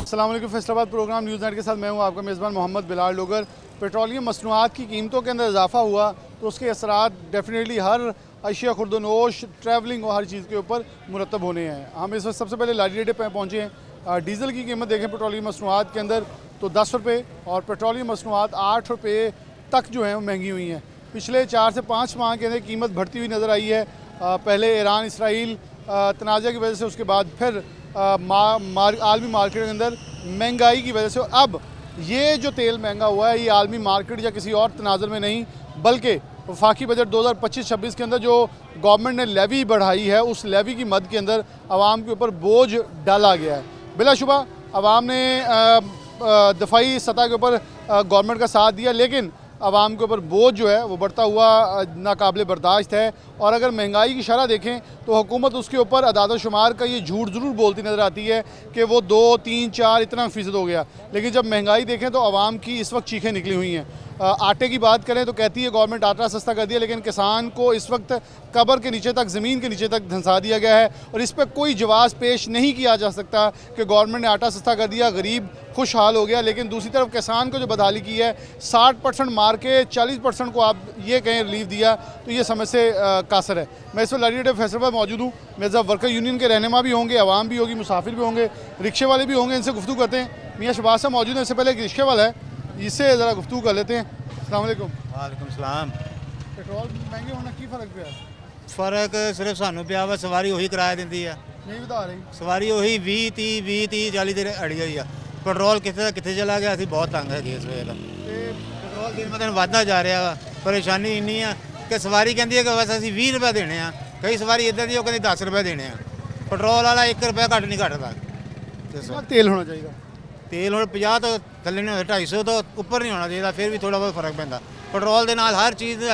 अस्सलाम वालेकुम। Faisalabad programme news net के साथ मैं हूं आपका मेज़बान मोहम्मद बिलाल डोगर। पेट्रोलियम मसनूआत की कीमतों के अंदर इजाफा हुआ तो उसके असरात डेफिनेटली हर अशिया खुर्दनोश ट्रैवलिंग और हर चीज़ के ऊपर मुरतब होने हैं। हम इस वक्त सबसे पहले लारी अड्डे पर पहुँचे हैं। डीज़ल की कीमत देखें पेट्रोलियम मसनूआत के अंदर तो 10 रुपये और पेट्रोलियम मसनूआत 8 रुपये तक जो हैं वो महंगी हुई हैं। पिछले 4 से 5 माह के अंदर कीमत बढ़ती हुई नज़र आई है। पहले ईरान इसराइल तनाज़ा की वजह से, उसके बाद फिर आलमी मार्केट के अंदर महंगाई की वजह से अब ये जो तेल महंगा हुआ है ये आलमी मार्केट या किसी और तनाज़ुर में नहीं बल्कि वफाकी बजट 2025-26 के अंदर जो गवर्नमेंट ने लेवी बढ़ाई है उस लेवी की मद के अंदर आवाम के ऊपर बोझ डाला गया है। बिलाशुबा आवाम ने दफाई सतह के ऊपर गवर्नमेंट का साथ दिया, लेकिन आवाम के ऊपर बोझ जो है वो बढ़ता हुआ नाकाबिले बर्दाश्त है। और अगर महंगाई की शरह देखें तो हुकूमत उसके ऊपर अदाद शुमार का ये झूठ ज़रूर बोलती नज़र आती है कि वो 2, 3, 4 इतना फ़ीसद हो गया, लेकिन जब महंगाई देखें तो आवाम की इस वक्त चीखें निकली हुई हैं। आटे की बात करें तो कहती है गवर्नमेंट आटा सस्ता कर दिया, लेकिन किसान को इस वक्त कब्र के नीचे तक, ज़मीन के नीचे तक धंसा दिया गया है और इस पर कोई जवाब पेश नहीं किया जा सकता कि गवर्नमेंट ने आटा सस्ता कर दिया, गरीब खुशहाल हो गया। लेकिन दूसरी तरफ किसान को जो बदहाली की है, 60% मार के 40% को आप ये कहें रिलीफ दिया, तो ये समझ से कासर है। मैं इस वक्त लारी अड्डे फैसलाबाद मौजूद हूँ। मेरे साथ वर्कर यूनियन के रहनुमा भी होंगे, आवाम भी होगी, मुसाफिर भी होंगे, रिक्शे वाले भी होंगे। इनसे गुफ्तगू करते हैं। मियाँ शहबाज साहब मौजूद हैं। इससे पहले एक रिक्शे वाला है, इससे ज़रा गुफ्तगू कर लेते हैं। अस्सलाम वालेकुम। वालेकुम सलाम। पेट्रोल महंगे होना की फ़र्क पिया? फर्क सिर्फ सानू पिया वा सवारी ਉਹੀ ਕਿਰਾਇਆ ਦਿੰਦੀ ਆ, नहीं बता रही। ਸਵਾਰੀ ਉਹੀ 20 30 40 ਦੇ ਅੜੀ ਹੋਈ ਆ। ਪੈਟਰੋਲ ਕਿੱਥੇ ਚਲਾ ਗਿਆ, ਅਸੀਂ ਬਹੁਤ ਤੰਗ ਹੈਗੇ ਇਸ ਵੇਲੇ। ਪੈਟਰੋਲ ਦਿਨ ਬ ਦਿਨ ਵੱਧਦਾ ਜਾ ਰਿਹਾ ਵਾ। ਪਰੇਸ਼ਾਨੀ ਇੰਨੀ ਆ ਕਿ ਸਵਾਰੀ ਕਹਿੰਦੀ ਹੈ ਕਿ ਬਸ ਅਸੀਂ 20 ਰੁਪਏ ਦੇਣੇ ਆ, ਕਈ ਸਵਾਰੀ ਇਦਾਂ ਦੀ ਉਹ ਕਹਿੰਦੀ 10 ਰੁਪਏ ਦੇਣੇ ਆ। ਪੈਟਰੋਲ ਵਾਲਾ 1 ਰੁਪਇਆ ਘੱਟ ਨਹੀਂ ਘੱਟਦਾ। तेल होना चाहिए। ਤੇਲ ਹੁਣ 50 ਤੋਂ ਥੱਲੇ ਨਹੀਂ ਹੋਣਾ, 250 ਤੋਂ ਉੱਪਰ ਨਹੀਂ ਹੋਣਾ ਚਾਹੀਦਾ, ਫਿਰ ਵੀ ਥੋੜਾ ਬਹੁਤ ਫਰਕ ਪੈਂਦਾ। ਪੈਟਰੋਲ ਦੇ ਨਾਲ ਹਰ ਚੀਜ਼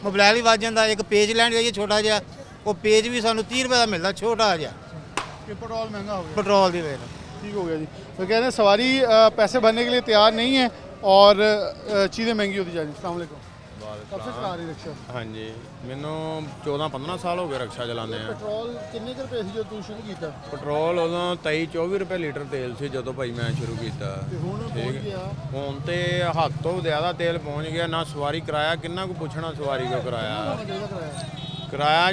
ਮੋਬਾਈਲ ਵੀ ਵੱਧ ਜਾਂਦਾ। ਇੱਕ ਪੇਜ ਲੈਣ ਜਾਈਏ ਛੋਟਾ ਜਿਹਾ, ਉਹ ਪੇਜ ਵੀ ਸਾਨੂੰ 30 ਰੁਪਏ ਦਾ ਮਿਲਦਾ ਛੋਟਾ ਜਿਹਾ। कि पेट्रोल महंगा हो गया। ਪੈਟਰੋਲ ਦੀ ਵੇਲ ठीक हो गया जी। तो कह रहे हैं सवारी पैसे भरने के लिए तैयार नहीं है और चीज़ें महंगी होती जा रही हैं। अस्सलाम वालेकुम। कब से चला रही रिक्शा? हाँ जी, मैनू 14-15 साल हो गए रिक्शा चलाने। पेट्रोल कितने के रुपए सी जो तू शुरू किया? पेट्रोल उदों 23-24 रुपए लीटर तेल सी जो भाई मैं शुरू किया। ठीक है। ਹੁਣ ਤੇ ਹੱਦ ਤੋਂ ਜ਼ਿਆਦਾ ਤੇਲ ਪਹੁੰਚ ਗਿਆ। ਨਾ ਸਵਾਰੀ ਕਿਰਾਇਆ ਕਿੰਨਾ ਕੁ ਪੁੱਛਣਾ, ਸਵਾਰੀ ਕੋ ਕਿਰਾਇਆ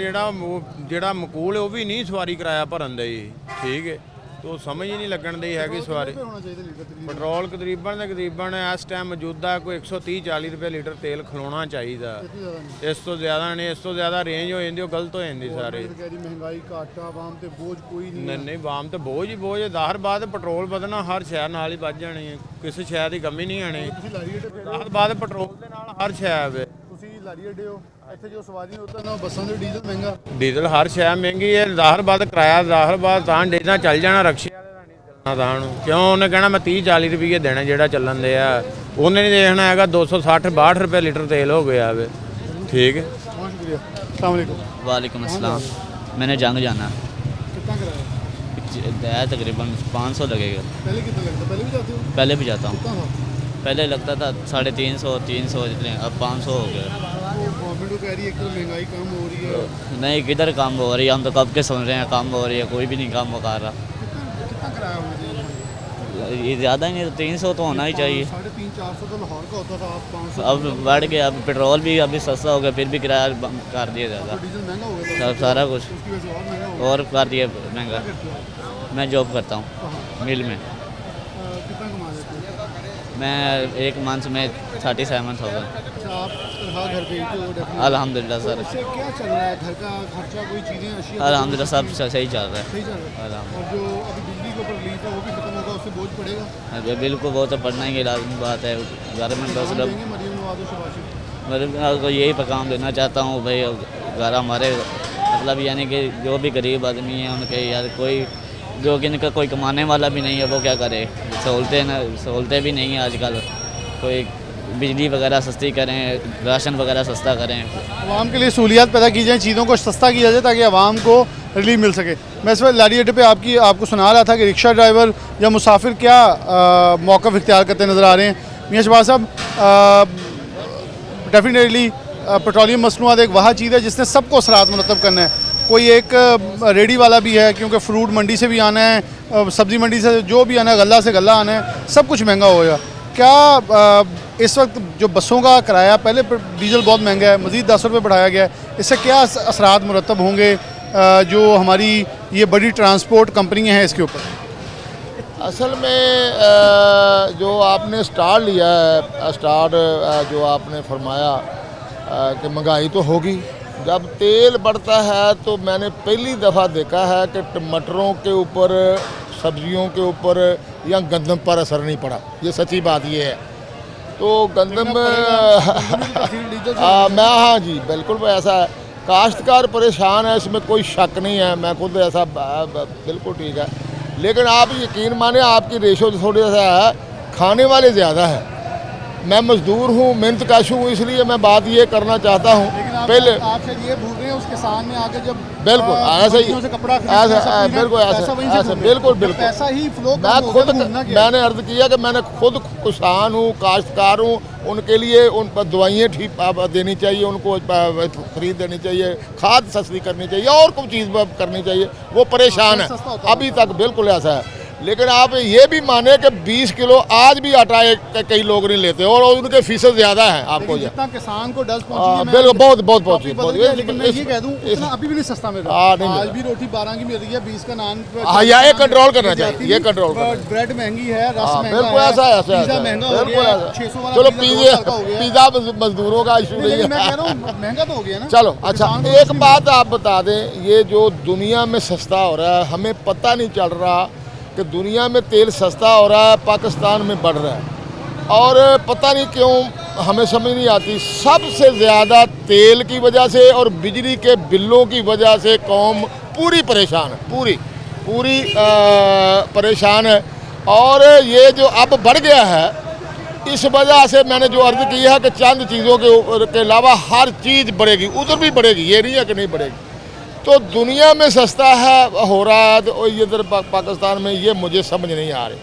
ਜਿਹੜਾ ਮਕੂਲ ਉਹ ਵੀ ਨਹੀਂ ਸਵਾਰੀ ਕਿਰਾਇਆ ਭਰਨ ਦੇ ਹੀ। ਠੀਕ ਹੈ, ਤੋ ਸਮਝ ਹੀ ਨਹੀਂ ਲੱਗਣ ਦੀ ਹੈਗੀ ਸਵਾਰੀ। ਪੈਟਰੋਲ ਤਕਰੀਬਨ ਇਸ ਟਾਈਮ ਮੌਜੂਦਾ ਕੋਈ 130-40 ਰੁਪਏ ਲੀਟਰ ਤੇਲ ਖਲੋਣਾ ਚਾਹੀਦਾ। ਇਸ ਤੋਂ ਜ਼ਿਆਦਾ ਨਹੀਂ, ਇਸ ਤੋਂ ਜ਼ਿਆਦਾ ਰੇਂਜ ਹੋ ਜਾਂਦੀ, ਉਹ ਗਲਤ ਹੋ ਜਾਂਦੀ ਸਾਰੇ। ਮਹਿੰਗਾਈ ਘਾਟਾ ਆਵਾਮ ਤੇ ਬੋਝ ਕੋਈ ਨਹੀਂ। ਨਹੀਂ ਆਵਾਮ ਤੇ ਬੋਝ ਹੀ ਬੋਝ। ਜ਼ਾਹਰ ਬਾਤ ਪੈਟਰੋਲ ਵਧਣਾ ਹਰ ਸ਼ਹਿਰ ਨਾਲ ਹੀ ਵੱਧ ਜਾਣੀ ਹੈ, ਕਿਸੇ ਸ਼ਹਿਰ ਦੀ ਕਮੀ ਨਹੀਂ ਆਣੀ। ਜ਼ਾਹਰ ਬਾਤ ਪੈਟਰੋਲ ਦੇ ਨਾਲ ਹਰ ਸ਼ਹਿਰ ਹੈ। ਤੁਸੀਂ ਲਾਰੀ ਅੱਡੇ ਹੋ, ਇੱਥੇ ਜੋ ਸਵਾਰੀ ਹੁੰਦਾ ਨਾ ਬੱਸਾਂ ਦੇ ਡੀਜ਼ਲ ਮਹਿੰਗਾ। ਡੀਜ਼ਲ ਹਰ ਸ਼ਹਿਰ ਮਹਿੰਗੀ ਹੈ। ਜ਼ਾਹਰ ਬਾਤ ਕਿਰਾਇਆ ਜ਼ਾਹਰ ਬਾਤ ਤਾਂ ਡੇਨਾ ਚੱਲ ਜਾਣਾ, ਰਕਸ਼ੇ ਵਾਲੇ ਦਾ ਨਹੀਂ ਚੱਲਣਾ ਤਾਂ ਨੂੰ। ਕਿਉਂ ਉਹਨੇ ਕਹਿਣਾ ਮੈਂ 30-40 ਰੁਪਏ ਦੇਣਾ ਜਿਹੜਾ ਚੱਲਣ ਦੇ ਆ, ਉਹਨੇ ਨਹੀਂ ਦੇਖਣਾ ਹੈਗਾ 260-62 ਰੁਪਏ ਲੀटर तेल हो गया है। ठीक है, बहुत शुक्रिया। अस्सलाम वालेकुम। वालेकुम अस्सलाम। मैंने जंग जाना कितना किराया? तकरीबन 500 लगेगा। पहले कितना लगता? पहले भी जाते हो? पहले भी जाता हूँ। कितना था? पहले लगता था 350 जितने, अब 500 हो गया। गवर्नमेंट को कह रही है कि महंगाई कम हो रही है। नहीं, किधर कम हो रही है, हम तो कब के सुन रहे हैं कम हो रही है, कोई भी नहीं कम कर रहा। कितना किराया होना चाहिए? ये ज़्यादा ही नहीं, 300 तो होना ही चाहिए। 350-400 तो लाहौर का होता था, अब 500। अब बढ़ गया, अब पेट्रोल भी अभी सस्ता हो गया, फिर भी किराया कर दिया ज़्यादा। डीजल महंगा हो गया था, सारा कुछ उसकी वजह से और महंगा हो और कर दिया महंगा। गया। मैं जॉब करता हूँ मिल में। कितना कमा लेते हो? मैं 1 मंथ में 37 होगा। अच्छा, आप तनख्वाह घर पे ही तो डेफिनेटली। अल्हम्दुलिल्लाह सर, इससे क्या चल रहा है? घर का खर्चा, कोई चीज़ें, अशिया अल्हम्दुलिल्लाह सब सही चल रहा है। सही चल रहा है। और जो अभी बिजली के ऊपर रिलीफ है वो भी खत्म होगा, उससे बोझ पड़ेगा। अरे बिल्कुल, वो तो पढ़ना ही लाजमी बात है। घर में बस देंगे मरीम नवाज और शबाशी। मैं को यही पैगाम देना चाहता हूँ भाई, घर हमारे मतलब यानी कि जो भी गरीब आदमी हैं उनके यार कोई जो कि इनका कोई कमाने वाला भी नहीं है, वो क्या करे। सहूलतें भी नहीं हैं आजकल। कोई बिजली वगैरह सस्ती करें, राशन वगैरह सस्ता करें। आवाम के लिए सहूलियात पैदा की जाए, चीज़ों को सस्ता किया जाए ताकि आवाम को रिलीफ मिल सके। मैं इस वक्त लारी अड्डे पे आपको सुना रहा था कि रिक्शा ड्राइवर या मुसाफिर क्या मौक़िफ़ इख्तियार करते नज़र आ रहे हैं। मियाँ शहबाज साहब, डेफिनेटली पेट्रोलियम मसनूआत एक वह चीज़ है जिसने सबको असरात मुरतब करना है। कोई एक रेडी वाला भी है, क्योंकि फ्रूट मंडी से भी आना है, सब्ज़ी मंडी से जो भी आना है, गल्ला से गल्ला आना है, सब कुछ महंगा हो गया। क्या इस वक्त जो बसों का किराया, पहले डीजल बहुत महंगा है, मज़ीद 10 रुपये बढ़ाया गया है, इससे क्या असरात मुरतब होंगे जो हमारी ये बड़ी ट्रांसपोर्ट कंपनियाँ हैं इसके ऊपर? असल में जो आपने स्टार्ट लिया है, जो आपने फरमाया कि महंगाई तो होगी। जब तेल बढ़ता है तो मैंने पहली दफ़ा देखा है कि टमाटरों के ऊपर, सब्जियों के ऊपर या गंदम पर असर नहीं पड़ा। ये सच्ची बात ये है। तो गंदम हाँ जी बिल्कुल ऐसा है। काश्तकार परेशान है, इसमें कोई शक नहीं है, मैं खुद ऐसा बिल्कुल ठीक है। लेकिन आप यकीन माने आपकी रेशो थोड़ा सा है, खाने वाले ज़्यादा है। मैं मज़दूर हूँ, मेहनत कश हूँ, इसलिए मैं बात ये करना चाहता हूँ। पहले आप शायद ये भूल रहे हैं, उसके सामने आगे जब बिल्कुल ऐसा ही, से कपड़ा ऐसा बिल्कुल ऐसा बिल्कुल पैसा ही फ्लो मैं खुद मैंने अर्ज़ किया कि मैंने खुद किसान हूँ, काश्तकार हूँ, उनके लिए उन पर दवाइयाँ ठीक देनी चाहिए, उनको खरीद देनी चाहिए, खाद सस्ती करनी चाहिए और कुछ चीज़ करनी चाहिए। वो परेशान है अभी तक, बिल्कुल ऐसा है। लेकिन आप ये भी माने कि 20 किलो आज भी आटा कई लोग नहीं लेते और उनके फीसद ज़्यादा है। आपको जितना किसान को डस्ट पहुंची है, बिल्कुल बहुत पहुंची। लेकिन मैं ये कह दूं इतना अभी भी नहीं सस्ता मिल रहा। आज भी रोटी 12 की मिल रही है, 20 का नान। हाँ, ये कंट्रोल करना चाहिए, ये कंट्रोल। ब्रेड महंगी है, रस महंगा है, बिल्कुल ऐसा महंगा हो गया है, 600 वाला चलो पिज़्ज़ा मजदूरों का इशू नहीं है, मैं कह रहा हूं महंगा तो हो गया ना। चलो अच्छा, एक बात आप बता दें, ये जो दुनिया में सस्ता हो रहा है, हमें पता नहीं चल रहा कि दुनिया में तेल सस्ता हो रहा है, पाकिस्तान में बढ़ रहा है, और पता नहीं क्यों हमें समझ नहीं आती। सबसे ज़्यादा तेल की वजह से और बिजली के बिलों की वजह से कौम पूरी परेशान है, पूरी परेशान है। और ये जो अब बढ़ गया है, इस वजह से मैंने जो अर्ज़ की है कि चंद चीज़ों के अलावा हर चीज़ बढ़ेगी, उधर भी बढ़ेगी, ये नहीं है कि नहीं बढ़ेगी। तो दुनिया में सस्ता है हो रहा है, तो इधर पाकिस्तान में ये मुझे समझ नहीं आ रही।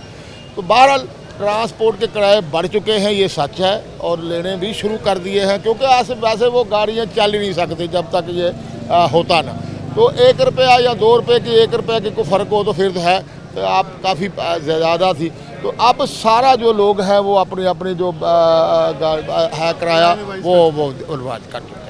तो बहरहाल ट्रांसपोर्ट के किराए बढ़ चुके हैं, ये सच है, और लेने भी शुरू कर दिए हैं, क्योंकि वैसे वो गाड़ियाँ चल ही नहीं सकती जब तक ये होता ना। तो 1 रुपया या 2 रुपये की, 1 रुपये की कोई फ़र्क हो तो फिर तो है, तो आप काफ़ी ज़्यादा थी। तो अब सारा जो लोग हैं वो अपनी जो है किराया वो रिवाज कर चुके हैं।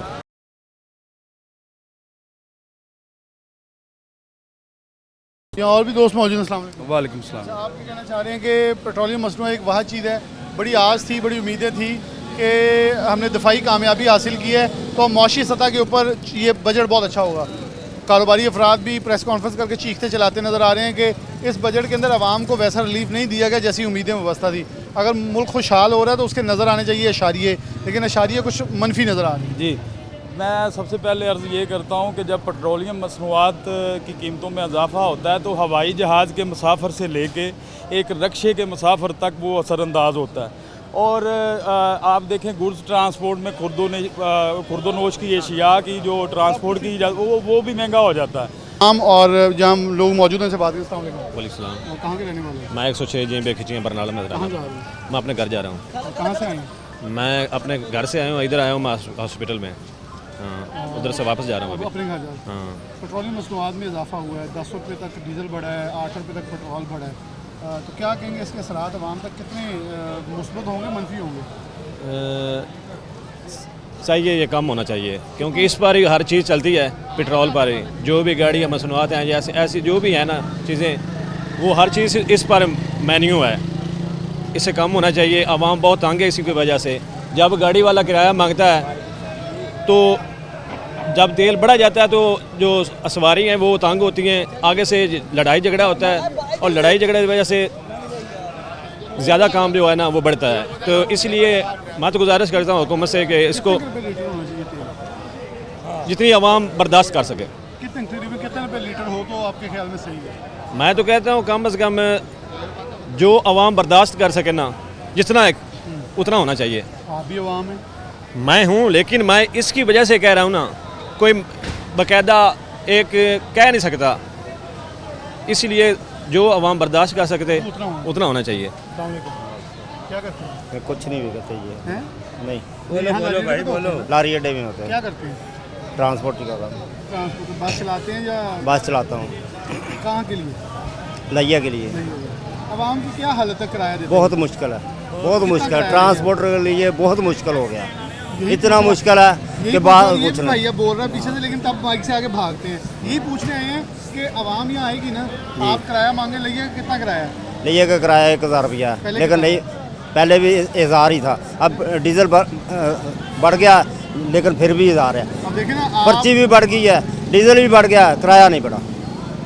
यहाँ और भी दोस्त मौजूद हैं। अस्सलाम वालेकुम। वालेकुम सलाम। अच्छा, आप ये कहना चाह रहे हैं कि पेट्रोलियम मसनूआत एक वह चीज़ है, बड़ी आस थी, बड़ी उम्मीदें थी कि हमने दफ़ाई कामयाबी हासिल की है, तो मौशी सतह के ऊपर ये बजट बहुत अच्छा होगा। कारोबारी अफराद भी प्रेस कॉन्फ्रेंस करके चीखते चलाते नज़र आ रहे हैं कि इस बजट के अंदर आवाम को वैसा रिलीफ नहीं दिया गया जैसी उम्मीदें व्यवस्था थी। अगर मुल्क खुशहाल हो रहा है तो उसके नज़र आने चाहिए इशारिये, लेकिन इशारिये कुछ मनफी नज़र आ रहे हैं। जी, मैं सबसे पहले अर्ज़ ये करता हूँ कि जब पेट्रोलियम मसनूआत की कीमतों में इजाफा होता है तो हवाई जहाज़ के मुसाफिर से लेके एक रक्शे के मुसाफिर तक वो असरअंदाज होता है। और आप देखें गुड्स ट्रांसपोर्ट में खुर्दोनोश की एशिया की जो ट्रांसपोर्ट की वो भी महंगा हो जाता है। हम और जहाँ लोग मौजूद हैं से बात करें। अस्सलाम वालेकुम। वालेकुम। कहाँ के रहने वाले हैं? मैं 106 जी बेखिचियाँ बरनाला में कहाँ रहता जा हूँ। रहे हैं? मैं अपने घर जा रहा हूँ। कहाँ से आए हैं? मैं अपने घर से आया हूँ, इधर आया हूँ मैं हॉस्पिटल में। हाँ, उधर से वापस जा रहा हूँ अभी। अपने घर जा रहे हैं। हाँ, पेट्रोलियम मसनूआत में इजाफा हुआ है, 10 रुपये तक डीजल बढ़ा है, 8 रुपये तक पेट्रोल बढ़ा है, तो क्या कहेंगे इसके असरात आवाम तक कितने मुस्बत होंगे, मनफी होंगे? चाहिए ये कम होना चाहिए, क्योंकि इस पर ही हर चीज़ चलती है, पेट्रोल पर ही जो भी गाड़ी मसनूआत हैं जैसे ऐसी जो भी है ना चीज़ें, वो हर चीज़ इस पर मेन्यू है, इससे कम होना चाहिए। आवाम बहुत तंग है इसी की वजह से। जब गाड़ी वाला किराया मांगता है तो जब तेल बढ़ा जाता है तो जो सवारी हैं वो तंग होती हैं, आगे से लड़ाई झगड़ा होता है और लड़ाई झगड़े की वजह से ज़्यादा काम जो है ना वो बढ़ता है। तो इसलिए मैं तो गुजारिश करता हूँ हुकूमत से कि इसको जितनी आवाम बर्दाश्त कर सके। कितने रुपये लीटर हो तो आपके ख्याल में सही है? मैं तो कहता हूँ कम से कम जो आवाम बर्दाश्त कर सके ना, जितना उतना होना चाहिए। आप भी आवाम हैं? मैं हूँ, लेकिन मैं इसकी वजह से कह रहा हूँ ना, कोई बाकायदा एक कह नहीं सकता, इसलिए जो आवाम बर्दाश्त कर सकते उतना होना चाहिए। क्या करते हैं? कुछ नहीं भी करते ये हैं? नहीं, बोलो भाई बोलो। लारी अड्डे में होते हैं। क्या करते हैं? ट्रांसपोर्ट का काम। ट्रांसपोर्ट बस चलाते हैं या बस चलाता हूँ, कहाँ के लिए? लैया के लिए। आवाम की क्या हालत है किराया देते? बहुत मुश्किल है, बहुत मुश्किल है, किराया ट्रांसपोर्ट के लिए बहुत मुश्किल हो गया। यही इतना पूछना- मुश्किल है यही कि पूछना- बात ये कुछ नहीं। भैया बोल रहा है पीछे से, लेकिन तब माइक से आगे भागते हैं। यही पूछने आए हैं कि आवाम यहाँ आएगी ना, आप किराया मांगे, लइया का कितना किराया है? लैया का किराया 1000 रुपया है, पहले लेकिन कितना नहीं, पहले भी 1000 ही था। अब डीजल बढ़ गया, लेकिन फिर भी 1000 है। अब देखें ना आप, पर्ची भी बढ़ गई है, डीजल भी बढ़ गया, किराया नहीं बढ़ा,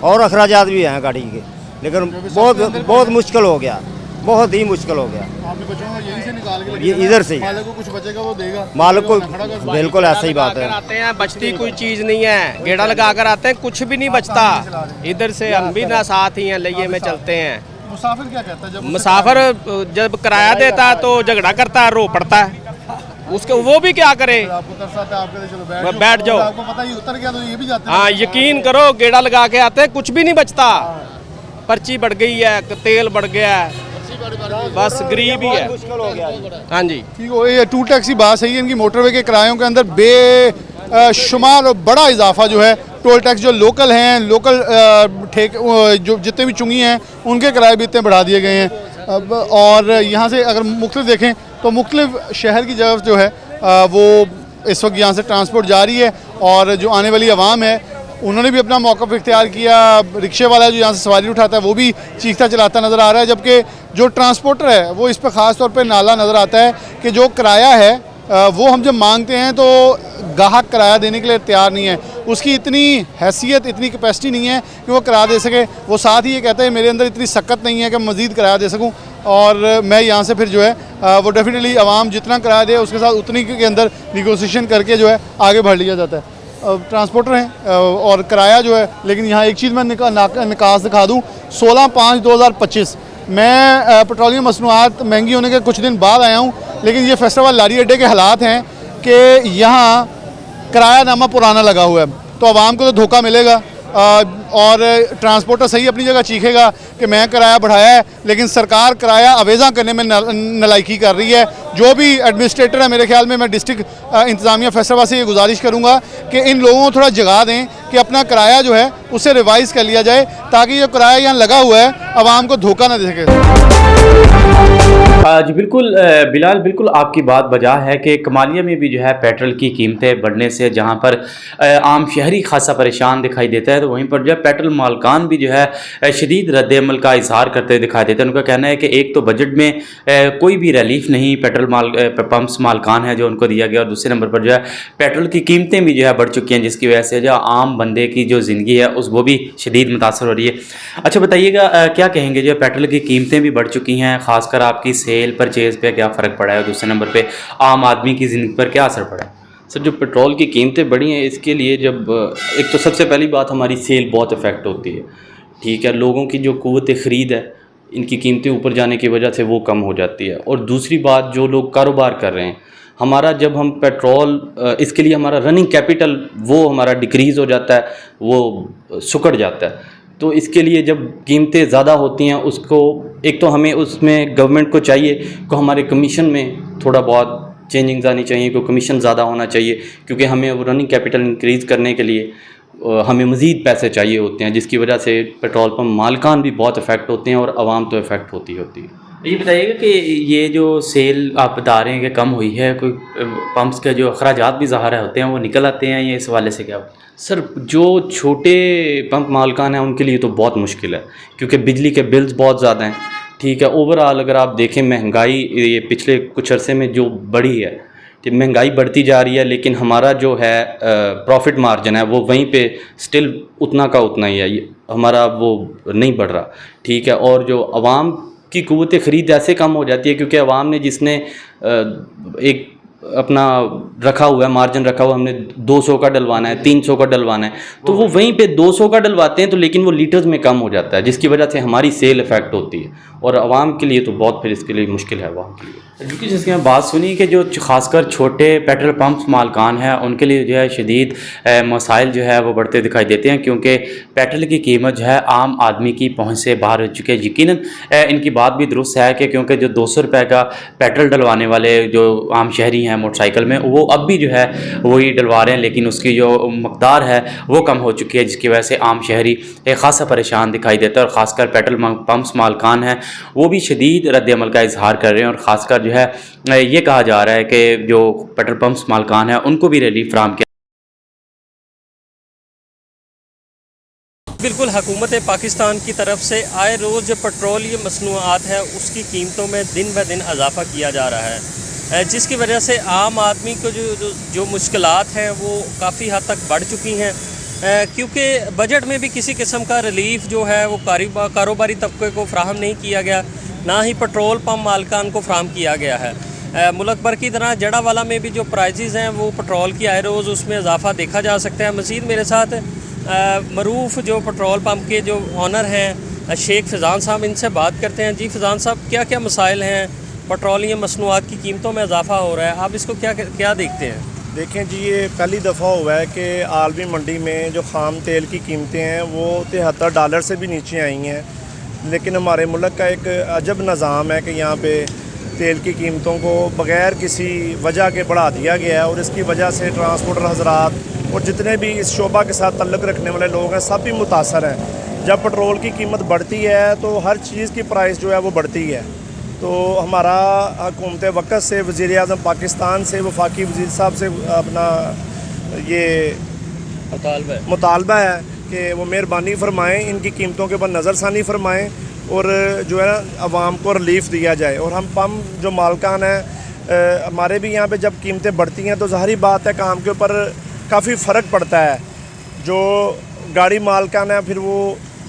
और अखराजात भी हैं गाड़ी के, लेकिन बहुत मुश्किल हो गया, बहुत ही मुश्किल हो गया। आपने बच्चों को यहीं से निकाल के ये इधर से ही। मालिक को कुछ बचेगा वो देगा, मालिक को खड़ा कर- बिल्कुल ऐसा ही बात है। आते हैं, बचती कोई चीज़ नहीं है, गेड़ा लगा कर आते हैं, कुछ भी नहीं बचता। इधर से हम भी ना साथ ही हैं, लइये में चलते हैं। मुसाफिर क्या कहता है जब मुसाफिर जब किराया देता है तो झगड़ा करता है, रो पड़ता है, उसके वो भी क्या करे। आपको तरस आता है, आप कहते चलो बैठ जाओ। आपको पता ही उतर गया तो ये भी जाते हैं। हाँ, यकीन करो, गेड़ा लगा के आते हैं, कुछ भी नहीं बचता। पर्ची बढ़ गई है, तेल बढ़ गया है, बस गरीब ही है। मुश्किल हो गया। हाँ जी, ठीक हो, ये टू टैक्स की बात सही है। इनकी मोटरवे के किरायों के अंदर बेशुमार और बड़ा इजाफा जो है, टोल टैक्स जो लोकल हैं, लोकल जो जितने भी चुंगी हैं उनके किराए भी इतने बढ़ा दिए गए हैं। अब और यहाँ से अगर मुख्तलिफ देखें तो मुख्तलिफ शहर की जगह जो है वो इस वक्त यहाँ से ट्रांसपोर्ट जारी है, और जो आने वाली आवाम है उन्होंने भी अपना मौक़िफ़ इख्तियार किया। रिक्शे वाला जो यहाँ से सवारी उठाता है वो भी चीखता चलाता नज़र आ रहा है, जबकि जो ट्रांसपोर्टर है वो इस पर ख़ास तौर पे नाला नज़र आता है कि जो किराया है वो हम जब मांगते हैं तो गाहक किराया देने के लिए तैयार नहीं है, उसकी इतनी हैसियत, इतनी कैपेसिटी नहीं है कि वो किराया दे सके। वो साथ ही ये कहता है मेरे अंदर इतनी सकत नहीं है कि मज़ीद किराया दे सकूँ, और मैं यहाँ से फिर जो है वो डेफिनेटली आवाम जितना किराया दे उसके साथ उतनी के अंदर निगोसिएशन करके जो है आगे बढ़ लिया जाता है। ट्रांसपोर्टर हैं और किराया जो है, लेकिन यहाँ एक चीज़ मैं निकास दिखा दूँ, 16/5/2025 मैं पेट्रोलियम मसनूआत महंगी होने के कुछ दिन बाद आया हूँ, लेकिन ये फेस्टिवल लारी अड्डे के हालात हैं कि यहाँ किरायानामा पुराना लगा हुआ है, तो आवाम को तो धोखा मिलेगा। और ट्रांसपोर्टर सही अपनी जगह चीखेगा कि मैं किराया बढ़ाया है, लेकिन सरकार किराया अवेज़ा करने में नलायकी कर रही है। जो भी एडमिनिस्ट्रेटर है, मेरे ख्याल में मैं डिस्ट्रिक्ट इंतज़ामिया फैसलाबाद से ये गुजारिश करूँगा कि इन लोगों को थोड़ा जगा दें कि अपना किराया जो है उसे रिवाइज़ कर लिया जाए, ताकि जो किराया यहाँ लगा हुआ है आवाम को धोखा ना दे सके। जी बिल्कुल बिलाल, बिल्कुल आपकी बात बजा है कि कमालिया में भी जो है पेट्रोल की कीमतें बढ़ने से जहां पर आम शहरी खासा परेशान दिखाई देता है, तो वहीं पर जो है पेट्रोल मालकान भी जो है शदीद रद्द-ए-अमल का इजहार करते दिखाई देते हैं। उनका कहना है कि एक तो बजट में कोई भी रिलीफ नहीं पेट्रोल पंप्स मालकान है जो उनको दिया गया, और दूसरे नंबर पर जो है पेट्रोल की कीमतें भी जो है बढ़ चुकी हैं, जिसकी वजह से जो आम बंदे की जो ज़िंदगी है उस वो भी शदीद मुतासर हो रही है। अच्छा बताइएगा, क्या कहेंगे जो पेट्रोल की कीमतें भी बढ़ चुकी हैं, ख़ासकर आपकी सेल परचेज़ पे क्या फ़र्क पड़ा है, और दूसरे नंबर पे आम आदमी की ज़िंदगी पर क्या असर पड़ा है? सर, जो पेट्रोल की कीमतें बढ़ी हैं इसके लिए जब एक तो सबसे पहली बात हमारी सेल बहुत इफ़ेक्ट होती है, ठीक है। लोगों की जो क़ुव्वत ख़रीद है इनकी कीमतें ऊपर जाने की वजह से वो कम हो जाती है। और दूसरी बात, जो लोग कारोबार कर रहे हैं, हमारा जब हम पेट्रोल इसके लिए हमारा रनिंग कैपिटल वो हमारा डिक्रीज़ हो जाता है, वो सुकड़ जाता है। तो इसके लिए जब कीमतें ज़्यादा होती हैं उसको एक तो हमें उसमें गवर्नमेंट को चाहिए कि हमारे कमीशन में थोड़ा बहुत चेंजिंग्स आनी चाहिए, कि कमीशन ज़्यादा होना चाहिए, क्योंकि हमें वो रनिंग कैपिटल इंक्रीज़ करने के लिए हमें मज़ीद पैसे चाहिए होते हैं, जिसकी वजह से पेट्रोल पंप मालकान भी बहुत इफ़ेक्ट होते हैं और आवाम तो इफ़ेक्ट होती है। ये बताइएगा कि ये जो सेल आप बता रहे हैं कि कम हुई है, कोई पंप्स के जो अखराजात भी ज़ाहिर होते हैं वो निकल आते हैं, ये इस हवाले से क्या? सर, जो छोटे पंप मालकान हैं उनके लिए तो बहुत मुश्किल है, क्योंकि बिजली के बिल्स बहुत ज़्यादा हैं, ठीक है। ओवरऑल अगर आप देखें महंगाई ये पिछले कुछ अरसे में जो बढ़ी है, कि महंगाई बढ़ती जा रही है, लेकिन हमारा जो है प्रॉफिट मार्जिन है वो वहीं पे स्टिल उतना का उतना ही है, हमारा वो नहीं बढ़ रहा, ठीक है। और जो आवाम की क़ुव्वत ख़रीद ऐसे कम हो जाती है क्योंकि आवाम ने जिसने एक अपना रखा हुआ है, मार्जिन रखा हुआ, हमने 200 का डलवाना है, 300 का डलवाना है, तो वो वहीं पे 200 का डलवाते हैं, तो लेकिन वो लीटर्स में कम हो जाता है, जिसकी वजह से हमारी सेल इफ़ेक्ट होती है, और आवाम के लिए तो बहुत फिर इसके लिए मुश्किल है आवाम के लिए। क्योंकि जिसकी मैं बात सुनी कि जो खासकर छोटे पेट्रोल पंप्स मालकान हैं उनके लिए जो है शदीद मसाइल जो है वो बढ़ते दिखाई देते हैं, क्योंकि पेट्रोल की कीमत जो है आम आदमी की पहुंच से बाहर हो चुकी है। यकीनन इनकी बात भी दुरुस्त है कि क्योंकि जो 200 रुपये का पेट्रोल डलवाने वाले जो आम शहरी हैं मोटरसाइकिल में, वो अब भी जो है वही डलवा रहे हैं, लेकिन उसकी जो मकदार है वो कम हो चुकी है, जिसकी वजह से आम शहरी एक ख़ासा परेशान दिखाई देता है। और ख़ासकर पेट्रोल पम्प्स मालकान हैं वो भी शदीद रद्द-ए-अमल का इजहार कर रहे हैं, और ख़ासकर जो है ये कहा जा रहा है कि जो पेट्रोल पम्प्स मालकान हैं उनको भी रिलीफ फराहम किया। बिल्कुल, हुकूमत पाकिस्तान की तरफ से आए रोज़ जो पेट्रोलियम मसनूआत है उसकी कीमतों में दिन ब दिन इजाफ़ा किया जा रहा है, जिसकी वजह से आम आदमी को जो मुश्किलात हैं वो काफ़ी हद तक बढ़ चुकी हैं, क्योंकि बजट में भी किसी किस्म का रिलीफ जो है वो कारोबारी तबके को फ़राहम नहीं किया गया, ना ही पेट्रोल पम्प मालकान को फ़राहम किया गया है। मुल्क भर की तरह जड़ावाला में भी जो प्राइजेज़ हैं वो पेट्रोल की आए रोज़ उसमें इजाफ़ा देखा जा सकता है। मज़ीद मेरे साथ मरूफ़ जो पेट्रोल पंप के जो ऑनर हैं शेख फ़िज़ान साहब, इनसे बात करते हैं। जी फ़िज़ान साहब, क्या क्या मसाइल हैं? पेट्रोलियम मसनूआत की कीमतों में इजाफ़ा हो रहा है, आप इसको क्या देखते हैं? देखें जी, ये पहली दफ़ा हुआ है कि आलमी मंडी में जो ख़ाम तेल की कीमतें हैं वो $73 से भी नीचे आई हैं, लेकिन हमारे मुल्क का एक अजब निज़ाम है कि यहाँ पे तेल की कीमतों को बग़ैर किसी वजह के बढ़ा दिया गया है, और इसकी वजह से ट्रांसपोर्टर हज़रात और जितने भी इस शोबा के साथ तल्लुक़ रखने वाले लोग हैं सब भी मुतासर हैं। जब पेट्रोल की कीमत बढ़ती है तो हर चीज़ की प्राइस जो है वो बढ़ती है। तो हमारा हुकूमत वक़्त से वज़ीर-ए-आज़म पाकिस्तान से वफाकी वज़ीर साहब से अपना ये मुतालबा है कि वो मेहरबानी फरमाएँ, इनकी कीमतों के ऊपर नज़रसानी फरमाएँ और जो है ना आवाम को रिलीफ़ दिया जाए। और हम पम्प जो मालकान हैं हमारे भी यहाँ पे जब कीमतें बढ़ती हैं तो ज़ाहिर बात है काम के ऊपर काफ़ी फ़र्क पड़ता है। जो गाड़ी मालकान है फिर वो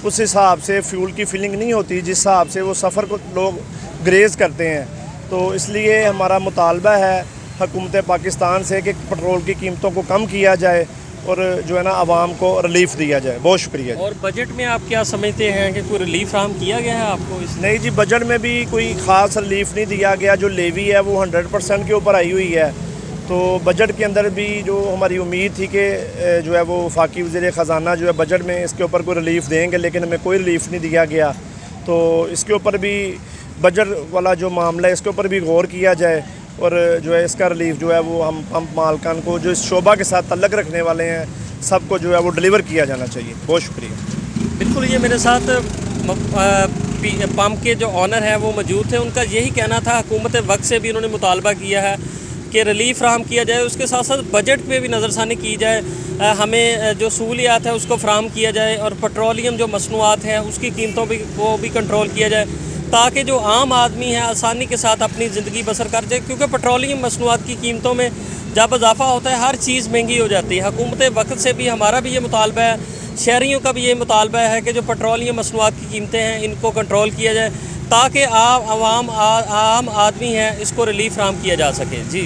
उस हिसाब से फ्यूल की फिलिंग नहीं होती जिस हिसाब से वो सफ़र को लोग ग्रेज़ करते हैं। तो इसलिए हमारा मुतालबा है हुकूमत पाकिस्तान से कि पेट्रोल की कीमतों को कम किया जाए और जो है ना आवाम को रिलीफ दिया जाए। बहुत शुक्रिया। और बजट में आप क्या समझते हैं कि कोई रिलीफ फराहम किया गया है आपको? नहीं जी, बजट में भी कोई ख़ास रिलीफ नहीं दिया गया। जो लेवी है वो 100% के ऊपर आई हुई है। तो बजट के अंदर भी जो हमारी उम्मीद थी कि जो है वो वफाकी वज़ीर ख़जाना जो है बजट में इसके ऊपर कोई रिलीफ देंगे, लेकिन हमें कोई रिलीफ नहीं दिया गया। तो इसके ऊपर भी बजट वाला जो मामला है इसके ऊपर भी गौर किया जाए और जो है इसका रिलीफ जो है वो हम पंप मालकान को जो इस शोबा के साथ तल्लुक़ रखने वाले हैं सबको जो है वो डिलीवर किया जाना चाहिए। बहुत शुक्रिया। बिल्कुल, ये मेरे साथ पंप के जो ऑनर हैं वो मौजूद थे। उनका यही कहना था, हुकूमत वक्त से भी उन्होंने मुतालबा किया है कि रिलीफ फराहम किया जाए, उसके साथ साथ बजट पे भी नज़रसानी की जाए, हमें जो सहूलियात है उसको फ़राहम किया जाए और पेट्रोलियम जो मसनूआत हैं उसकी कीमतों को भी कंट्रोल किया जाए, ताकि जो आम आदमी है आसानी के साथ अपनी ज़िंदगी बसर कर जाए। क्योंकि पेट्रोलियम मसनूआत की कीमतों में जब इजाफ़ा होता है हर चीज़ महंगी हो जाती है। हुकूमत वक्त से भी हमारा भी ये मुतालबा है, शहरियों का भी ये मुतालबा है कि जो पेट्रोलियम मसनूआत की कीमतें हैं इनको कंट्रोल किया जाए, ताकि आम आदमी है इसको रिलीफ फराहम किया जा सके। जी,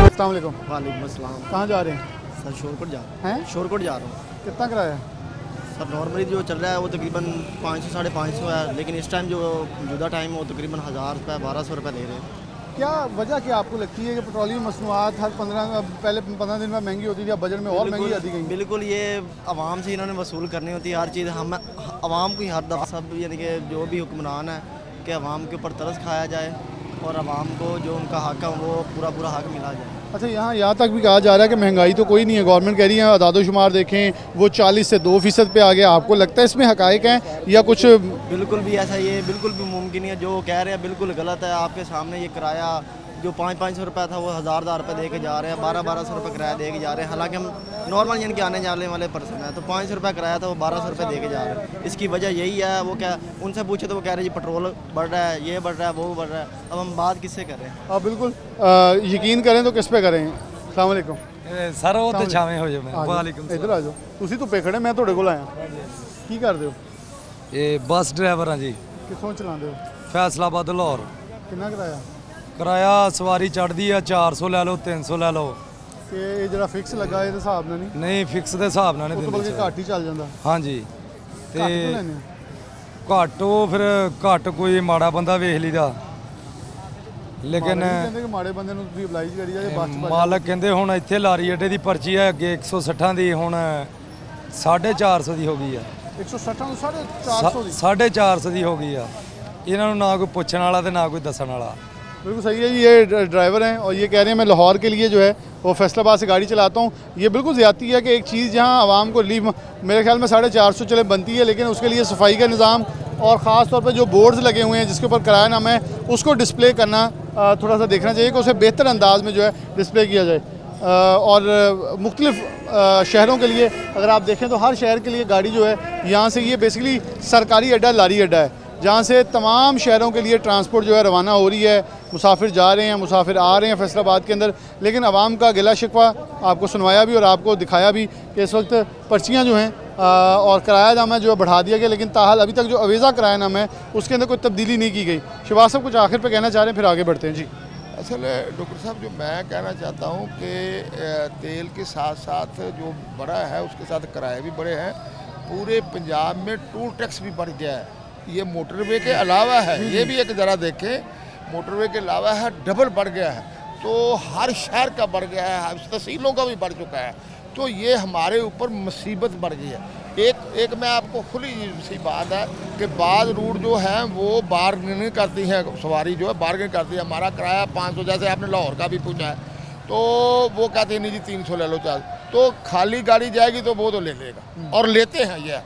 अस्सलाम वालेकुम। वालेकुम अस्सलाम। कहाँ जा रहे हैं? सर शोरकोट जा रहा हैं? हूँ। शोरकोट जा रहा हूँ। कितना किराया? सर नॉर्मली जो चल रहा है वो तकरीबन 500 साढ़े 500 है, लेकिन इस टाइम जो मौजूदा टाइम है वो तकरीबन 1000 रुपये 1200 रुपये ले रहे हैं। क्या वजह क्या आपको लगती है कि पेट्रोलियम मसनूआत हर 15 दिन में महंगी होती थी, अब बजट में और महंगी आती गई? बिल्कुल, ये आवाम से इन्होंने वसूल करनी होती है हर चीज़। हम आवाम को ही हर दफ़ा सब यानी कि जो भी हुक्मरान है कि आवाम के ऊपर तरस खाया जाए और आवाम को जो उनका हक है वो पूरा हक मिला जाए। अच्छा, यहाँ तक भी कहा जा रहा है कि महंगाई तो कोई नहीं है, गवर्नमेंट कह रही है अदादोशुमार देखें वो 40 से 2% पे आ गया। आपको लगता है इसमें हक़ाइक़ हैं या कुछ? बिल्कुल भी ऐसा, ये बिल्कुल भी मुमकिन नहीं है। जो कह रहे हैं बिल्कुल गलत है। आपके सामने ये किराया जो 500 रुपये था वो 1000 रुपये दे के जा रहे हैं, 1200 रुपये किराया दे के जा रहे हैं। हालांकि हम नॉर्मल यानी कि आने जाने वाले पर्सन हैं, तो 500 रुपये किराया था वो 1200 रुपये दे के जा रहे हैं। इसकी वजह यही है। वो क्या उनसे पूछे तो वो कह रहे हैं जी पेट्रोल बढ़ रहा है, ये बढ़ रहा है, वो बढ़ रहा है। अब हम बात किससे करें? हाँ बिल्कुल, यकीन करें तो किस पे करें? अस्सलाम वालेकुम सर। वो तो छावे हो जाए। वालेकुम। इधर आ जाओ, तुसी तो पे खड़े, मैं ਤੁਹਾਡੇ ਕੋਲ ਆਇਆ। ਕੀ ਕਰਦੇ ਹੋ? ਇਹ ਬੱਸ ਡਰਾਈਵਰ ਹਾਂ ਜੀ। ਕਿੱਥੋਂ ਚਲਾਉਂਦੇ ਹੋ? ਫੈਸਲਾਬਾਦ ਲਾਹੌਰ। ਕਿੰਨਾ ਕਿਰਾਇਆ? ਕਿਰਾਇਆ ਸਵਾਰੀ ਚੜਦੀ ਆ 400 ਲੈ ਲਓ, 300 ਲੈ ਲਓ। ਤੇ ਇਹ ਜਿਹੜਾ ਫਿਕਸ ਲੱਗਾ ਇਹਦੇ ਹਿਸਾਬ ਨਾਲ ਨਹੀਂ? ਨਹੀਂ, ਫਿਕਸ ਦੇ ਹਿਸਾਬ ਨਾਲ ਨਹੀਂ ਦਿੰਦੇ। ਉਹ ਤਾਂ ਘੱਟ ਹੀ ਚੱਲ ਜਾਂਦਾ। ਹਾਂਜੀ, ਤੇ ਘੱਟ ਉਹ ਫਿਰ ਘੱਟ ਕੋਈ ਮਾੜਾ ਬੰਦਾ ਵੇਖ ਲਈਦਾ, ਲੇਕਿਨ ਕਹਿੰਦੇ ਕਿ ਮਾੜੇ ਬੰਦੇ ਨੂੰ ਤੁਸੀਂ ਅਪਲਾਈ ਕਰੀ ਜਾਏ ਬੱਸ ਚ। ਮਾਲਕ ਕਹਿੰਦੇ ਹੁਣ ਇੱਥੇ ਲਾਰੀ ਅੱਡੇ ਦੀ ਪਰਚੀ ਹੈ ਅੱਗੇ 160 ਦੀ, ਹੁਣ 450 ਦੀ ਹੋ ਗਈ ਆ। 160 ਨੂੰ 450 ਦੀ? 450 ਦੀ ਹੋ ਗਈ ਆ। ਇਹਨਾਂ ਨੂੰ ਨਾ ਕੋਈ ਪੁੱਛਣ ਵਾਲਾ ਤੇ ਨਾ ਕੋਈ ਦੱਸਣ ਵਾਲਾ। बिल्कुल सही है। ये ड्राइवर हैं और ये कह रहे हैं मैं लाहौर के लिए जो है वो फैसलाबाद से गाड़ी चलाता हूँ। ये बिल्कुल ज़्यादती है कि एक चीज़ जहाँ आवाम को रिलीफ मेरे ख्याल में 450 चले बनती है, लेकिन उसके लिए सफाई का निज़ाम और ख़ास तौर पर जो बोर्ड्स लगे हुए हैं जिसके ऊपर किरायानामा है उसको डिस्प्ले करना थोड़ा सा देखना चाहिए कि उसे बेहतर अंदाज में जो है डिस्प्ले किया जाए। और मुख्तलिफ शहरों के लिए अगर आप देखें तो हर शहर के लिए गाड़ी जो है यहाँ से, ये बेसिकली सरकारी अड्डा लारी अड्डा है जहाँ से तमाम शहरों के लिए ट्रांसपोर्ट जो है रवाना हो रही है। मुसाफिर जा रहे हैं, मुसाफिर आ रहे हैं फैसलाबाद के अंदर। लेकिन आवाम का गिला शिकवा आपको सुनवाया भी और आपको दिखाया भी कि इस वक्त पर्चियाँ जो हैं और किरायानामा जो है बढ़ा दिया गया, लेकिन ताहाल अभी तक जो अवेज़ा किरायानामा है उसके अंदर कोई तब्दीली नहीं की गई। शिवाज साहब कुछ आखिर पर कहना चाह रहे हैं, फिर आगे बढ़ते हैं जी। असल डॉक्टर साहब जो मैं कहना चाहता हूँ कि तेल के साथ साथ जो बढ़ा है उसके साथ किराए भी बढ़े हैं। पूरे पंजाब में टूल टैक्स भी बढ़ गया है। ये मोटरवे के अलावा है, ये भी एक ज़रा देखें, मोटरवे के अलावा है डबल बढ़ गया है। तो हर शहर का बढ़ गया है, तहसीलों का भी बढ़ चुका है। तो ये हमारे ऊपर मुसीबत बढ़ गई है। एक मैं आपको खुली सी बात है कि बाद रूट जो है वो बार्गेनिंग करती हैं, सवारी जो है बार्गेनिंग करती है। हमारा किराया 500, जैसे आपने लाहौर का भी पूछा है, तो वो कहते हैं नहीं जी 300 ले लो चार्ज। तो खाली गाड़ी जाएगी तो वो तो ले लेगा, और लेते हैं। ये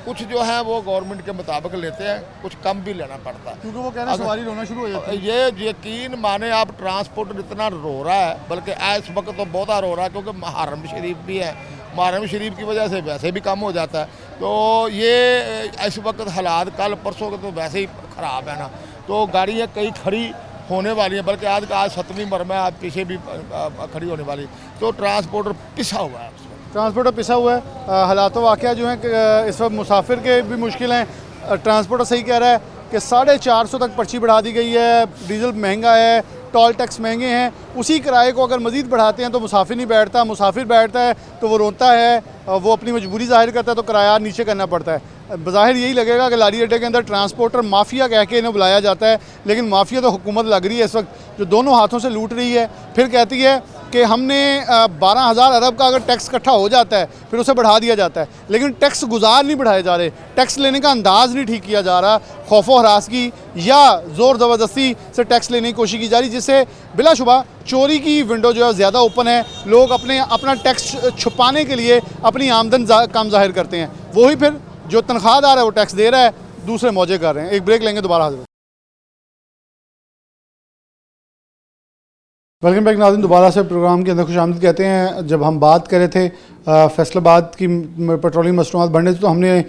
कुछ जो है वो गवर्नमेंट के मुताबिक लेते हैं, कुछ कम भी लेना पड़ता है क्योंकि वो कहना है सवारी रोना शुरू हो जाती है। ये यकीन माने आप, ट्रांसपोर्टर इतना रो रहा है, बल्कि इस वक्त तो बहुत रो रहा है क्योंकि मुहर्रम शरीफ भी है। मुहर्रम शरीफ की वजह से वैसे भी कम हो जाता है। तो ये इस वक्त हालात कल परसों के तो वैसे ही ख़राब है ना। तो गाड़ियाँ कई खड़ी होने वाली हैं, बल्कि आज 7वीं मरम है, आज पीछे भी खड़ी होने वाली। तो ट्रांसपोर्टर पिसा हुआ है, ट्रांसपोर्टर पिसा हुआ है। हालात वाक़या जो हैं इस वक्त मुसाफिर के भी मुश्किल हैं। ट्रांसपोर्टर सही कह रहा है कि 450 तक पर्ची बढ़ा दी गई है। डीजल महंगा है, टोल टैक्स महंगे हैं। उसी किराए को अगर मज़ीद बढ़ाते हैं तो मुसाफिर नहीं बैठता, मुसाफिर बैठता है तो वो रोता है, वो अपनी मजबूरी ज़ाहिर करता है, तो किराया नीचे करना पड़ता है। बज़ाहिर यही लगेगा कि लारी अड्डे के अंदर ट्रांसपोर्टर माफिया कह के इन्हें बुलाया जाता है, लेकिन माफिया तो हुकूमत लग रही है इस वक्त, जो दोनों हाथों से लूट रही है। फिर कहती है कि हमने 12,000 अरब का अगर टैक्स इकट्ठा हो जाता है फिर उसे बढ़ा दिया जाता है, लेकिन टैक्स गुजार नहीं बढ़ाए जा रहे, टैक्स लेने का अंदाज़ नहीं ठीक किया जा रहा। खौफो हरास की या ज़ोर ज़बरदस्ती से टैक्स लेने की कोशिश की जा रही, जिससे बिलाशुबा चोरी की विंडो जो है ज़्यादा ओपन है। लोग अपना टैक्स छुपाने के लिए अपनी आमदन कम जाहिर करते हैं। वही फिर जो तनख्वाहदार है वो टैक्स दे रहा है, दूसरे मौजे कर रहे हैं। एक ब्रेक लेंगे, दोबारा हाजिर। वेलकम बैक नाज़रीन, दोबारा से प्रोग्राम के अंदर खुशामदीद कहते हैं। जब हम बात कर रहे थे फैसलाबाद की पेट्रोलियम मसनूआत बढ़ने से, तो हमने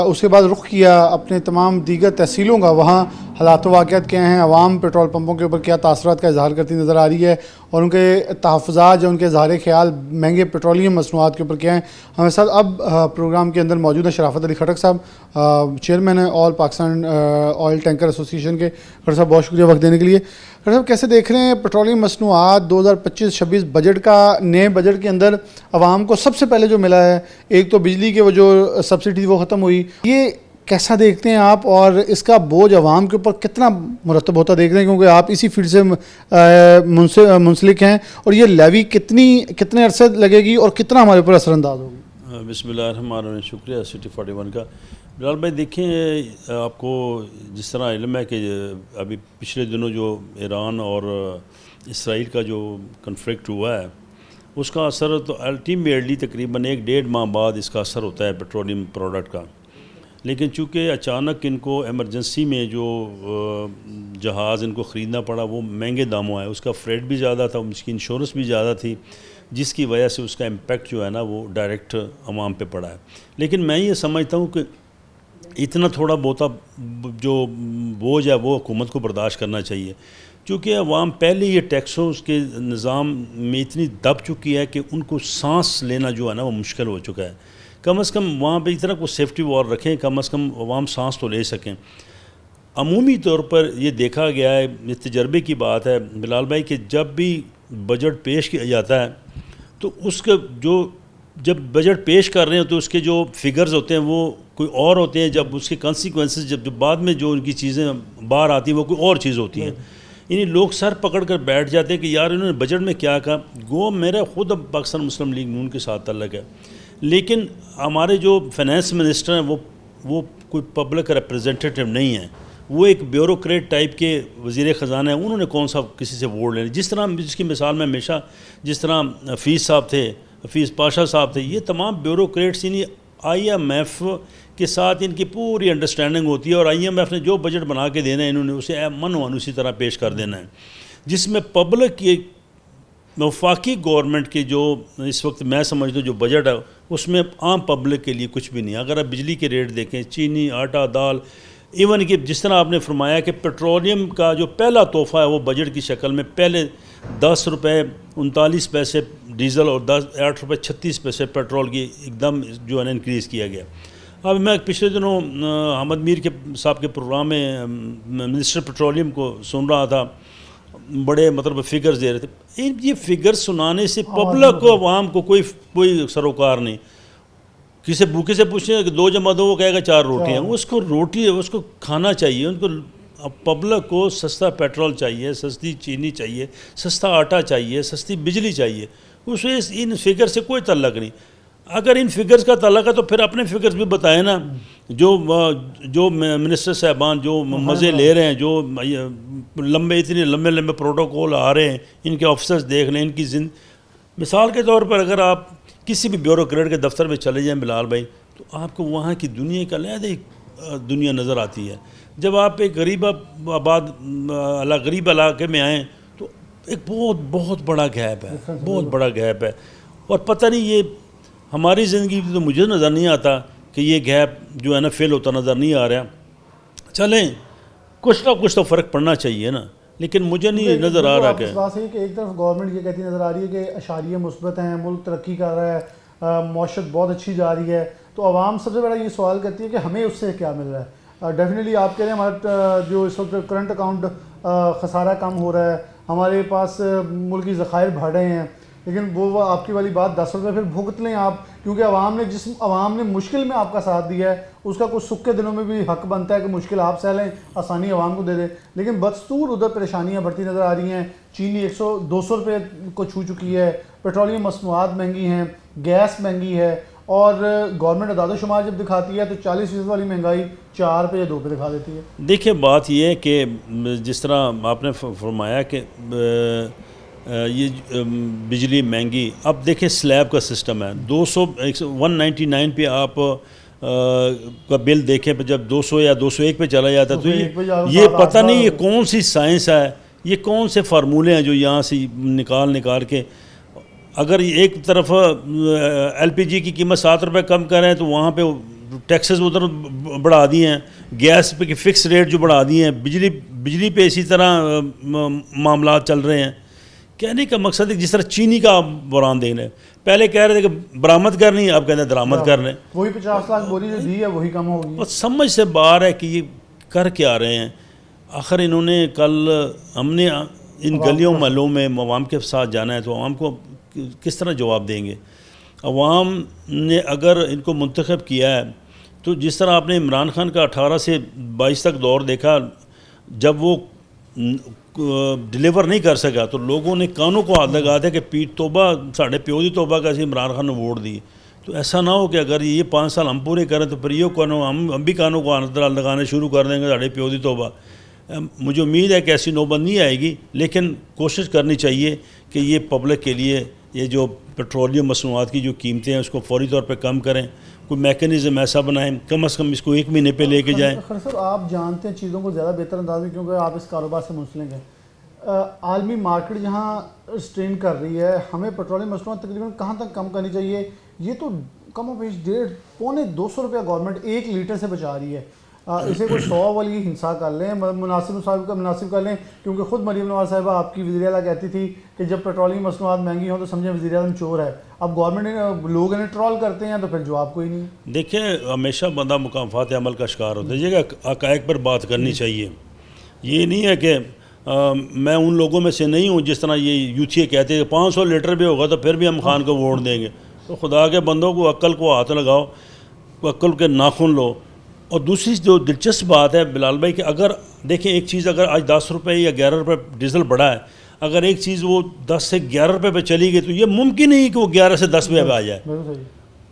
उसके बाद रुख किया अपने तमाम दीगर तहसीलों का। वहाँ हालात वाक़यात क्या हैं, आवाम पेट्रोल पंपों के ऊपर क्या तासरात का इजहार करती नज़र आ रही है, और उनके तहफ़्फ़ुज़ात या उनके इज़हार ख्याल महंगे पेट्रोलियम मसनूआत के ऊपर क्या हैं। हमारे साथ अब प्रोग्राम के अंदर मौजूद है शराफत अली खटक साहब, चेयरमैन है all Pakistan oil tanker association के। खटक साहब बहुत शुक्रिया वक्त देने के लिए। खटक साहब कैसे देख रहे हैं पेट्रोलियम मसनूआत 2025-26 बजट का? नए बजट के अंदर आवाम को सबसे पहले जो मिला है, एक तो बिजली के वो जो सब्सिडी वो ख़त्म हुई, ये कैसा देखते हैं आप, और इसका बोझ आवाम के ऊपर कितना मुरतब होता देख रहे हैं, क्योंकि आप इसी फील्ड से मुंसलिक हैं, और ये लेवी कितने अरसे लगेगी और कितना हमारे ऊपर असरअंदाज होगी? बिस्मिल्लाहिर्रहमानिर्रहीम। शुक्रिया सिटी 41 का। बिलाल भाई देखें, आपको जिस तरह इल्म है कि अभी पिछले दिनों जो ईरान और इसराइल का जो कन्फ्लिक्ट हुआ है उसका असर तो अल्टीमेटली तकरीबन 1-1.5 माह बाद इसका असर होता है पेट्रोलियम प्रोडक्ट का। लेकिन चूँकि अचानक इनको एमरजेंसी में जो जहाज़ इनको ख़रीदना पड़ा वो महंगे दामों है, उसका फ्रेट भी ज़्यादा था, उसकी इंश्योरेंस भी ज़्यादा थी, जिसकी वजह से उसका इम्पेक्ट जो है ना वो डायरेक्ट अवाम पे पड़ा है। लेकिन मैं ये समझता हूँ कि इतना थोड़ा बहुत जो बोझ है वो हुकूमत को बर्दाश्त करना चाहिए, क्योंकि अवाम पहले ये टैक्सों के निज़ाम में इतनी दब चुकी है कि उनको सांस लेना जो है ना वो मुश्किल हो चुका है। कम से कम वहाँ पे इतना को सेफ्टी वॉर रखें, कम से कम अवाम सांस तो ले सकें। अमूमी तौर पर ये देखा गया है, इस तजर्बे की बात है बिलाल भाई, कि जब भी बजट पेश किया जाता है तो उसका जब बजट पेश कर रहे हैं तो उसके जो फिगर्स होते हैं वो कोई और होते हैं, जब उसके कॉन्सिक्वेंसेस जब बाद में जो उनकी चीज़ें बाहर आती हैं वो कोई और चीज़ होती हैं। यानी लोग सर पकड़ कर बैठ जाते हैं कि यार इन्होंने बजट में क्या कहा। गो मेरा ख़ुद अब पाकिस्तान मुस्लिम लीग नून के साथ तल्लक है, लेकिन हमारे जो फाइनेंस मिनिस्टर हैं वो कोई पब्लिक रिप्रेजेंटेटिव नहीं है, वो एक ब्यूरोक्रेट टाइप के वज़ीर ख़जाना है, उन्होंने कौन सा किसी से वोट लेने। जिस तरह जिसकी मिसाल में हमेशा, जिस तरह हफीज़ साहब थे, हफीज़ पाशा साहब थे, ये तमाम ब्यूरोक्रेट्स इन्हीं IMF के साथ इनकी पूरी अंडरस्टैंडिंग होती है और IMF ने जो बजट बना के देना है इन्होंने उसे मन उसी तरह पेश कर देना है, जिसमें पब्लिक की वफाकी गवर्नमेंट के जो इस वक्त मैं समझता हूँ जो बजट है उसमें आम पब्लिक के लिए कुछ भी नहीं। अगर आप बिजली के रेट देखें, चीनी, आटा, दाल, इवन कि जिस तरह आपने फरमाया कि पेट्रोलियम का जो पहला तोहफ़ा है वो बजट की शक्ल में पहले 10 रुपये 39 पैसे डीज़ल और 8 रुपये 36 पैसे पेट्रोल की एकदम जो है ना इंक्रीज़ किया गया। अब मैं पिछले दिनों अहमद मीर के साहब के प्रोग्राम में मिनिस्टर पेट्रोलियम को सुन रहा था, बड़े मतलब फिगर्स दे रहे थे। ये फिगर्स सुनाने से पब्लिक को, आवाम को कोई सरोकार नहीं। किसी भूखे से पूछे कि 2 जमा 2, वो कहेगा 4 रोटियाँ। उसको रोटी उसको खाना चाहिए, उनको पब्लिक को सस्ता पेट्रोल चाहिए, सस्ती चीनी चाहिए, सस्ता आटा चाहिए, सस्ती बिजली चाहिए। उसे इन फिगर से कोई तल्लक नहीं। अगर इन फिगर्स का तल्लक है तो फिर अपने फिगर्स भी बताएं ना। जो मिनिस्टर साहबान जो मज़े ले रहे हैं, जो इतने लंबे प्रोटोकॉल आ रहे हैं, इनके ऑफिसर्स देख लें, इनकी मिसाल के तौर पर अगर आप किसी भी ब्यूरोक्रेट के दफ्तर में चले जाएं बिलाल भाई, तो आपको वहाँ की दुनिया का अलग दुनिया नज़र आती है। जब आप एक गरीब इलाके में आएँ तो एक बहुत बड़ा गैप है, बहुत बड़ा गैप है। और पता नहीं ये हमारी ज़िंदगी में तो मुझे नज़र नहीं आता कि ये गैप जो है ना फिल होता नज़र नहीं आ रहा। चलें, कुछ ना कुछ तो फ़र्क पड़ना चाहिए ना, लेकिन मुझे नहीं नज़र आ रहा कि एक तरफ गवर्नमेंट ये कहती नज़र आ रही है कि अशारिये मुस्बत हैं, मुल्क तरक्की कर रहा है, मौशत बहुत अच्छी जा रही है, तो आवाम सबसे बड़ा ये सवाल करती है कि हमें उससे क्या मिल रहा है। डेफिनेटली आप कह रहे हैं हमारा जो इस वक्त करंट अकाउंट खसारा कम हो रहा है, हमारे पास मुल्क की ज़खायर बढ़ रहे हैं, लेकिन वो आपकी वाली बात 10 रुपये फिर भुगत लें आप, क्योंकि आवाम ने मुश्किल में आपका साथ दिया है, उसका कुछ सुख के दिनों में भी हक बनता है कि मुश्किल आप सह लें, आसानी आवाम को दे दें। लेकिन बदस्तूर उधर परेशानियां बढ़ती नज़र आ रही हैं। चीनी 100-200 रुपये को छू चुकी है, पेट्रोलियम मसनूआत महंगी हैं, गैस महंगी है, और गवर्नमेंट अदाद-ओ-शुमार जब दिखाती है तो 40% वाली महंगाई 4 पे या 2 पे दिखा देती है। देखिए, बात यह है कि जिस तरह आपने फरमाया कि ये बिजली महंगी, अब देखिए स्लैब का सिस्टम है, 199 पे आप का बिल देखें, जब 200 या 201 पे चला जाता है तो ये पता नहीं ये कौन सी साइंस है, ये कौन से फार्मूले हैं जो यहाँ से निकाल के, अगर एक तरफ LPG की कीमत 7 रुपये कम करें तो वहाँ पे टैक्सेस उधर बढ़ा दिए हैं, गैस पे की फ़िक्स रेट जो बढ़ा दिए हैं, बिजली पे इसी तरह मामला चल रहे हैं। कहने का मकसद है जिस तरह चीनी का बुरान देना है, पहले कह रहे थे कि बरामद करनी है, अब कहते हैं दरामद करने, वही 50 लाख बोली जो दी है वही कम होगी। और समझ से बाहर है कि ये कर क्या रहे हैं। आखिर इन्होंने हमने इन गलियों महलों में अवाम के साथ जाना है, तो अवाम को किस तरह जवाब देंगे। अवाम ने अगर इनको मुंतखब किया है तो जिस तरह आपने इमरान खान का 18 से 22 तक दौर देखा, जब वो डिलीवर नहीं कर सका तो लोगों ने कानों को हाथ लगा दिया कि पीठ तोबा साढ़े प्यो दी तोबा कैसे इमरान खान ने वोट दी। तो ऐसा ना हो कि अगर ये 5 साल हम पूरे करें तो फिर ये हम भी कानों को हाथ लगाने शुरू कर देंगे साढ़े प्यो दी तोबा। मुझे उम्मीद है कि ऐसी नौबत नहीं आएगी, लेकिन कोशिश करनी चाहिए कि ये पब्लिक के लिए ये जो पेट्रोलियम मसनूआत की जो कीमतें हैं उसको फौरी तौर पर कम करें, कोई मैकेनिज़्म ऐसा बनाएं, कम से कम इसको 1 महीने पे लेके जाएं। सर, आप जानते हैं चीज़ों को ज़्यादा बेहतर अंदाज में, क्योंकि आप इस कारोबार से मुंसलिक हैं। आलमी मार्केट जहाँ स्ट्रेन कर रही है, हमें पेट्रोलियम मसनूआत तकरीबन कहाँ तक कम करनी चाहिए? ये तो कम और बेश 150-200 रुपया गवर्नमेंट 1 लीटर से बचा रही है। इसे कोई 100 वाली हिंसा कर लें, मुनासिब कर लें, क्योंकि ख़ुद मरीम नवाज़ साहिबा आपकी वज़ीर आला कहती थी कि जब पेट्रोलियम मसनूआत महंगी हो तो समझें वज़ीर आज़म चोर है। अब गवर्नमेंट लोग इन्हें ट्रोल करते हैं तो फिर जवाब कोई नहीं। देखिए, हमेशा बंदा मुकाफात अमल का शिकार होता है। जगह हक़ाइक़ पर बात करनी चाहिए। ये नहीं है कि मैं उन लोगों में से नहीं हूँ जिस तरह ये यूथिये कहते हैं 500 लीटर भी होगा तो फिर भी हम खान को वोट देंगे। तो खुदा के बंदों को अक्ल को हाथ लगाओ, अक्ल के नाखून लो। और दूसरी जो दिलचस्प बात है बिलाल भाई कि अगर देखें एक चीज़, अगर आज 10 रुपये या 11 रुपये डीजल बढ़ा है, अगर एक चीज़ वो 10 से 11 रुपये पे चली गई तो ये मुमकिन नहीं कि वो 11 से 10 रुपये पे आ जाए।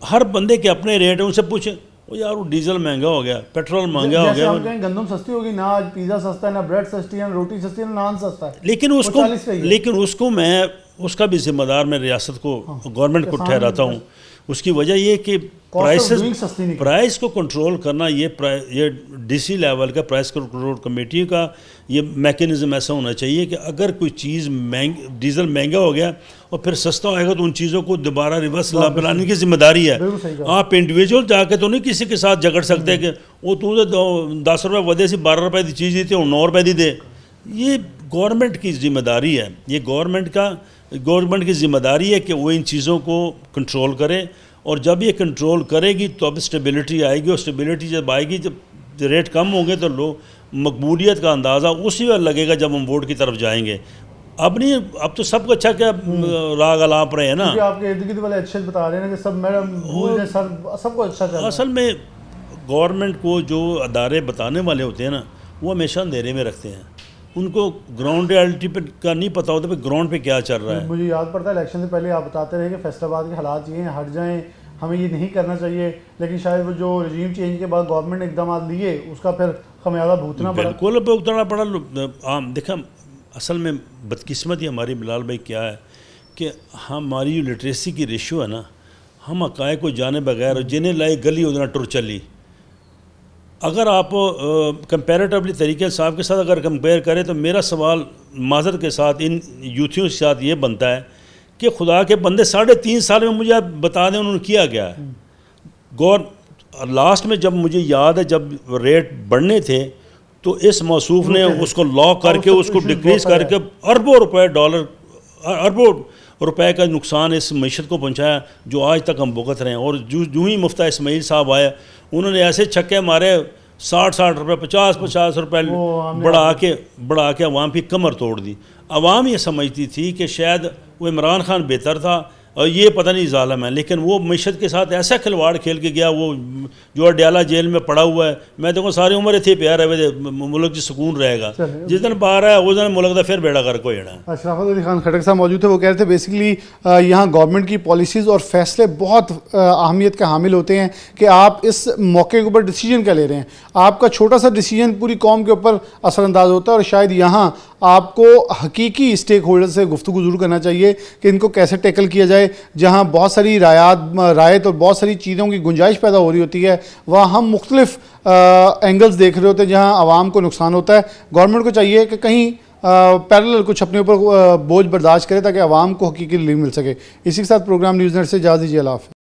हर बंदे के अपने रेट हैं, उनसे पूछें वो यार वो डीजल महंगा हो गया, पेट्रोल महंगा हो जैसे गया। हम कहें गंदम सस्ती होगी ना, आज पिज़्ज़ा सस्ता है, ना ब्रेड सस्ती है, ना रोटी सस्ती है, ना नान सस्ता है, लेकिन वो उसको 40 का ही है। लेकिन उसको मैं उसका भी जिम्मेदार मैं रियासत को गवर्नमेंट को किसान ठहराता हूँ। उसकी वजह ये कि प्राइस को कंट्रोल करना, ये डीसी लेवल का प्राइस कंट्रोल कमेटी का ये मैकेनिज्म ऐसा होना चाहिए कि अगर कोई चीज़ डीजल महंगा हो गया और फिर सस्ता होएगा तो उन चीज़ों को दोबारा रिवर्स लाने की जिम्मेदारी है। आप इंडिविजुअल जाके तो नहीं किसी के साथ झगड़ सकते कि वो तू 10 रुपये वजह से 12 रुपये की चीज़ दी थी और 9 रुपये दी दे। ये गवर्नमेंट की जिम्मेदारी है, ये गवर्नमेंट की जिम्मेदारी है कि वो इन चीज़ों को कंट्रोल करे, और जब ये कंट्रोल करेगी तो अब स्टेबिलिटी आएगी, और स्टेबिलिटी जब आएगी, जब रेट कम होंगे तो लोग मकबूलियत का अंदाज़ा उसी वक्त लगेगा जब हम वोट की तरफ जाएंगे। अब नहीं, अब तो सबको अच्छा क्या राग अलाप रहे हैं ना। आपके इर्द गिर्द वाले अच्छे बता रहे हैं कि सब मैडम सबको अच्छा चल रहा है। असल में गवर्नमेंट को जो अदारे बताने वाले होते हैं ना, वो हमेशा अंधेरे में रखते हैं, उनको ग्राउंड रियलिटी पे का नहीं पता होता ग्राउंड पे क्या चल रहा है। मुझे याद पड़ता है इलेक्शन से पहले आप बताते रहे कि फैसलाबाद के हालात ये हैं, हट जाएं, हमें ये नहीं करना चाहिए, लेकिन शायद वो जो रजीम चेंज के बाद गवर्नमेंट ने इकदाम लिए उसका फिर खमियाजा भुगतना पड़ा। बिल्कुल भुगतना पड़ा। देखा, असल में बदकिस्मती हमारी बिलाल भाई क्या है कि हमारी जो लिटरेसी की रेशो है ना, हम अकाए को जाने बगैर जिन्हें लाई गली उधर टुर चली। अगर आप कंपेरेटिवली तरीके साहब के साथ अगर कंपेयर करें तो मेरा सवाल माजरत के साथ इन यूथियों के साथ ये बनता है कि खुदा के बंदे 3.5 साल में मुझे आप बता दें उन्होंने किया गया है। लास्ट में जब मुझे याद है जब रेट बढ़ने थे तो इस मौसूफ ने उसको लॉक करके उसको डिक्रीज़ करके अरबों रुपए का नुकसान इस मीशत को पहुंचाया जो आज तक हम भुगत रहे हैं। और जो ही मुफ्ता इस्माइल साहब आए उन्होंने ऐसे छक्के मारे 60 रुपये 50 रुपये बढ़ा के अवाम की कमर तोड़ दी। अवाम ये समझती थी कि शायद वो इमरान खान बेहतर था और ये पता नहीं जालिम है, लेकिन वो मीशत के साथ ऐसा खिलवाड़ खेल के गया। वो जो अडयाला जेल में पड़ा हुआ है, मैं देखो सारी उम्र इतने प्यार है मुल्क जी सुकून रहेगा। जिस दिन बाहर है उस दिन मुल्क का फिर बेड़ा कर कोई ना। अशरफ अली खान खटक साहब मौजूद थे, वो कह रहे थे बेसिकली यहाँ गवर्नमेंट की पॉलिसीज़ और फैसले बहुत अहमियत का हामिल होते हैं कि आप इस मौके के ऊपर डिसीजन क्या ले रहे हैं। आपका छोटा सा डिसीजन पूरी कौम के ऊपर असरअंदाज होता है, और शायद यहाँ आपको हकीकी स्टेक होल्डर से गुफ्तगू ज़रूर करना चाहिए कि इनको कैसे टैकल किया जाए। जहाँ बहुत सारी रायत और बहुत सारी चीज़ों की गुंजाइश पैदा हो रही होती है, वहाँ हम मुख्तलिफ एंगल्स देख रहे होते हैं जहाँ आवाम को नुकसान होता है। गवर्नमेंट को चाहिए कि कहीं पैरेलल कुछ अपने ऊपर बोझ बर्दाश्त करे ताकि आवाम को हकीकी रिलीफ मिल सके। इसी के साथ प्रोग्राम न्यूज़ नेट से इजाज़त दीजिए। अल्लाह हाफ़िज़।